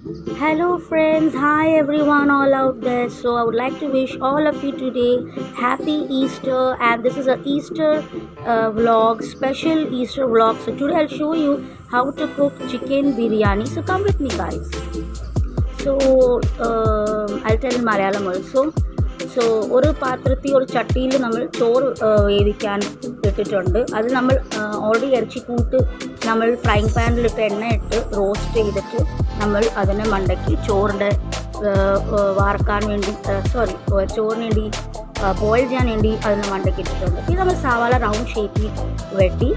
Hello friends, hi everyone all out there. So I would like to wish all of you today happy Easter, and this is a Easter vlog, special Easter vlog. So today I'll show you how to cook chicken biryani. So come with me guys. So I'll tell in Malayalam also. So ഒരു പാത്രത്തിൽ ഒരു ചട്ടിയിൽ നമ്മൾ ചോറ് വേവിക്കാൻ ഇട്ടിട്ടുണ്ട്. അത് നമ്മൾ ഓൾറെഡി ഇറച്ചിക്കൂട്ട് നമ്മൾ ഫ്രൈങ് പാനിലിട്ട് എണ്ണ ഇട്ട് റോസ്റ്റ് ചെയ്തിട്ട് നമ്മൾ അതിനെ മണ്ടയ്ക്ക് ചോറിൻ്റെ വാർക്കാൻ വേണ്ടി ചോറിന് വേണ്ടി ബോയിൽ ചെയ്യാൻ വേണ്ടി അതിന് മണ്ടയ്ക്ക് ഇട്ടിട്ടുണ്ട്. ഇത് നമ്മൾ സവാള റൗണ്ട് ഷേപ്പിൽ വെട്ടി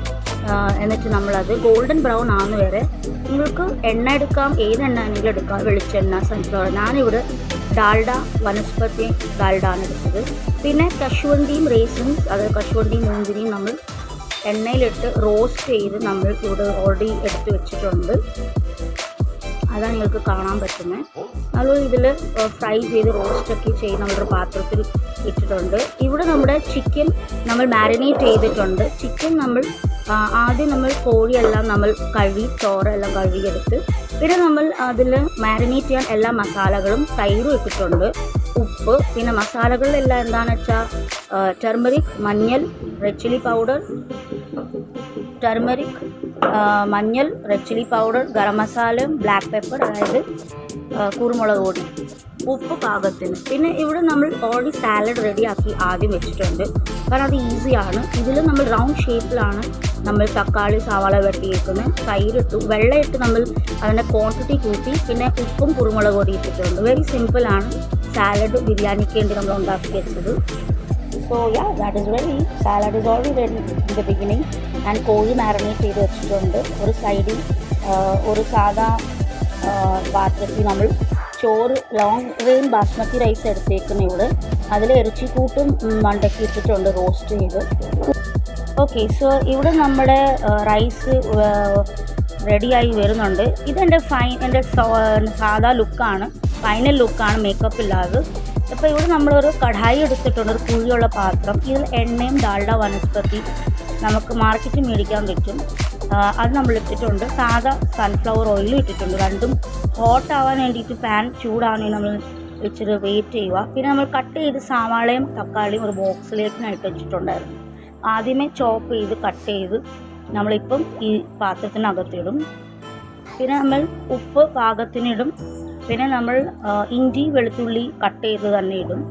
എന്നിട്ട് നമ്മളത് ഗോൾഡൻ ബ്രൗൺ ആവുന്ന വരെ നിങ്ങൾക്ക് എണ്ണ എടുക്കാം, ഏത് എണ്ണ ആണെങ്കിലും എടുക്കാം, വെളിച്ചെണ്ണ, സൺഫ്ലവർ. ഞാനിവിടെ ഡാൽഡ വനസ്പതി ഡാൽഡാണ് എടുത്തത്. പിന്നെ കശുവണ്ടിയും റേസിൻസ്, അതായത് കശുവണ്ടിയും മുന്തിരിയും നമ്മൾ എണ്ണയിലിട്ട് റോസ്റ്റ് ചെയ്ത് നമ്മൾ ഇവിടെ ഓൾറെഡി എടുത്ത് വെച്ചിട്ടുണ്ട്. അതാണ് നിങ്ങൾക്ക് കാണാൻ പറ്റുന്നത്. നമ്മൾ ഇതിൽ ഫ്രൈ ചെയ്ത് റോസ്റ്റൊക്കെ ചെയ്ത് നമ്മളൊരു പാത്രത്തിൽ ഇട്ടിട്ടുണ്ട്. ഇവിടെ നമ്മുടെ ചിക്കൻ നമ്മൾ മാരിനേറ്റ് ചെയ്തിട്ടുണ്ട്. ചിക്കൻ നമ്മൾ ആദ്യം നമ്മൾ കോഴിയെല്ലാം നമ്മൾ ചോറെല്ലാം കഴുകിയെടുത്ത് പിന്നെ നമ്മൾ അതിൽ മാരിനേറ്റ് ചെയ്യാൻ എല്ലാ മസാലകളും തൈരും ഇട്ടിട്ടുണ്ട്, ഉപ്പ്, പിന്നെ മസാലകളിലെല്ലാം എന്താണെന്ന് വെച്ചാൽ ടെർമറിക്, മഞ്ഞൾ, റെഡ് ചില്ലി പൗഡർ, മഞ്ഞൾ, red chilli powder, garam masala, black pepper, അതായത് കുരുമുളക് പൊടി, ഉപ്പ് പാകത്തിന്. പിന്നെ ഇവിടെ നമ്മൾ ഓൾറെഡി സാലഡ് റെഡിയാക്കി ആദ്യം വെച്ചിട്ടുണ്ട്, കാരണം അത് ഈസിയാണ്. ഇതിൽ നമ്മൾ റൗണ്ട് ഷേപ്പിലാണ് നമ്മൾ തക്കാളി, സവാള വെട്ടിയേക്കുന്നത്. തൈരിട്ടു, വെള്ളമിട്ട് നമ്മൾ അതിൻ്റെ ക്വാണ്ടിറ്റി കൂട്ടി, പിന്നെ ഉപ്പും കുരുമുളക് പൊടി ഇട്ടിട്ടുണ്ട്. വെരി സിമ്പിളാണ് സാലഡ് ബിരിയാണിക്ക് വേണ്ടി നമ്മൾ ഉണ്ടാക്കി വെച്ചത്. So that is ready. Salad is already ready in the beginning. ഞാൻ കോഴി മാരിനേറ്റ് ചെയ്ത് വെച്ചിട്ടുണ്ട്. ഒരു സൈഡിൽ ഒരു സാധാ പാത്രത്തിൽ നമ്മൾ ചോറ് ലോങ് റെയിൻ ബാസ്മതി റൈസ് എടുത്തേക്കുന്ന ഇവിടെ അതിൽ ഇറച്ചിക്കൂട്ടും മണ്ടക്കി ഇട്ടിട്ടുണ്ട് റോസ്റ്റ് ചെയ്ത്. ഓക്കെ, സോ ഇവിടെ നമ്മുടെ റൈസ് റെഡിയായി വരുന്നുണ്ട്. ഇതെൻ്റെ എൻ്റെ സാധാ ലുക്കാണ്, ഫൈനൽ ലുക്കാണ്, മേക്കപ്പ് ഇല്ലാതെ. അപ്പോൾ ഇവിടെ നമ്മളൊരു കടായി എടുത്തിട്ടുണ്ട്, ഒരു കുഴിയുള്ള പാത്രം. ഇതിൽ എണ്ണയും ഡാൽഡ വനസ്പതി നമുക്ക് മാർക്കറ്റിൽ മേടിക്കാൻ പറ്റും, അത് നമ്മൾ ഇട്ടിട്ടുണ്ട്. സാധാ സൺഫ്ലവർ ഓയിലും ഇട്ടിട്ടുണ്ട്. രണ്ടും ഹോട്ട് ആവാൻ വേണ്ടിയിട്ട് പാൻ ചൂടാവാൻ നമ്മൾ ഇച്ചിരി വെയിറ്റ് ചെയ്യുക. പിന്നെ നമ്മൾ കട്ട് ചെയ്ത് സവാളയും തക്കാളിയും ഒരു ബോക്സിലേക്കായിട്ട് വെച്ചിട്ടുണ്ടായിരുന്നു. ആദ്യമേ ചോപ്പ് ചെയ്ത് കട്ട് ചെയ്ത് നമ്മളിപ്പം ഈ പാത്രത്തിനകത്തിടും. പിന്നെ നമ്മൾ ഉപ്പ് പാകത്തിനിടും. പിന്നെ നമ്മൾ ഇഞ്ചി വെളുത്തുള്ളി കട്ട് ചെയ്ത് തന്നെ ഇടും.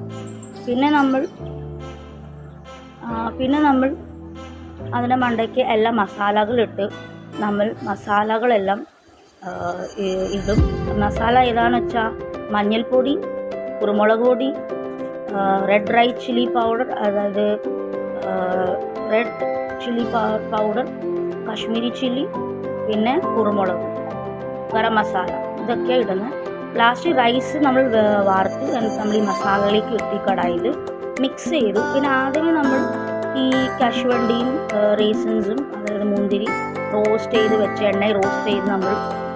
പിന്നെ നമ്മൾ അതിൻ്റെ മണ്ടയ്ക്ക് എല്ലാ മസാലകളിട്ട് നമ്മൾ മസാലകളെല്ലാം ഇടും. മസാല ഏതാണെന്ന് വെച്ചാൽ മഞ്ഞൾപ്പൊടി, കുരുമുളക് പൊടി, റെഡ് ഡ്രൈ ചില്ലി പൗഡർ, അതായത് red chilli powder, Kashmiri chilli, പിന്നെ കുരുമുളക്, ഗരം മസാല, ഇതൊക്കെ ഇടുന്നത്. ലാസ്റ്റ് റൈസ് നമ്മൾ വാർത്ത് നമ്മൾ ഈ മസാലയിലേക്ക് ഇട്ടി കടായിൽ മിക്സ് ചെയ്തു. പിന്നെ ആദ്യമേ നമ്മൾ ഈ കശുവണ്ടിയും റേസിൻസും, അതായത് മുന്തിരി റോസ്റ്റ് ചെയ്ത് വെച്ച് എണ്ണയിൽ റോസ്റ്റ് ചെയ്ത് നമ്മൾ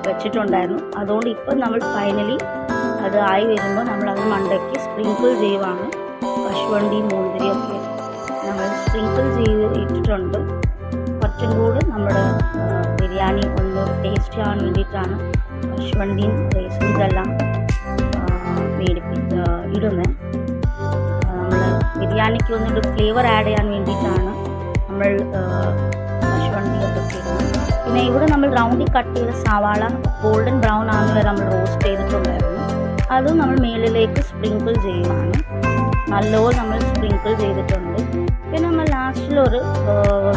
വെച്ചിട്ടുണ്ടായിരുന്നു. അതുകൊണ്ട് ഇപ്പം നമ്മൾ ഫൈനലി അത് ആയി വരുമ്പോൾ നമ്മൾ അതിന് മണ്ടയ്ക്ക് സ്പ്രിങ്കിൾ ചെയ്യുവാണ്. കശുവണ്ടിയും മുന്തിരിയൊക്കെ നമ്മൾ സ്പ്രിങ്കിൾ ചെയ്ത് ഇട്ടിട്ടുണ്ട്. കുറച്ചും കൂടി നമ്മുടെ ബിരിയാണി ഒന്ന് ടേസ്റ്റ് ആവാൻ വേണ്ടിയിട്ടാണ് കശുവണ്ടിയും റേസിൻസ് എല്ലാം ഇടുന്നത്. നമ്മൾ ബിരിയാണിക്ക് ഒന്നൊരു ഫ്ലേവർ ആഡ് ചെയ്യാൻ വേണ്ടിയിട്ടാണ് നമ്മൾ കശുവണ്ടിയൊക്കെ ഇടുന്നത്. പിന്നെ ഇവിടെ നമ്മൾ റൗണ്ടിൽ കട്ട് ചെയ്ത സവാള ഗോൾഡൻ ബ്രൗൺ ആകുന്ന വരെ നമ്മൾ റോസ്റ്റ് ചെയ്തിട്ടുണ്ടായിരുന്നു. അതും നമ്മൾ മേളിലേക്ക് സ്പ്രിങ്കിൾ ചെയ്യുവാണ്. നല്ലപോലെ നമ്മൾ സ്പ്രിങ്കിൾ ചെയ്തിട്ടുണ്ട്. പിന്നെ നമ്മൾ ലാസ്റ്റിലൊരു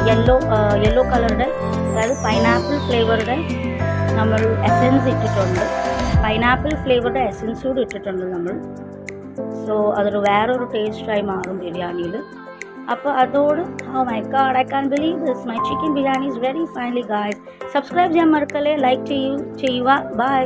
യെല്ലോ കളറുടെ, അതായത് പൈനാപ്പിൾ ഫ്ലേവറുടെ നമ്മൾ എസൻസ് ഇട്ടിട്ടുണ്ട്. പൈനാപ്പിൾ ഫ്ലേവറുടെ എസൻസ് കൂടി ഇട്ടിട്ടുണ്ട് നമ്മൾ. സോ അതൊരു വേറൊരു ടേസ്റ്റായി മാറും ബിരിയാണിയിൽ. അപ്പോൾ അതോട് oh my god, I can believe this, my chicken biryani is very finally guys. Subscribe ചെയ്യാൻ മറക്കല്ലേ, ലൈക്ക് ചെയ്യുക. ബൈ.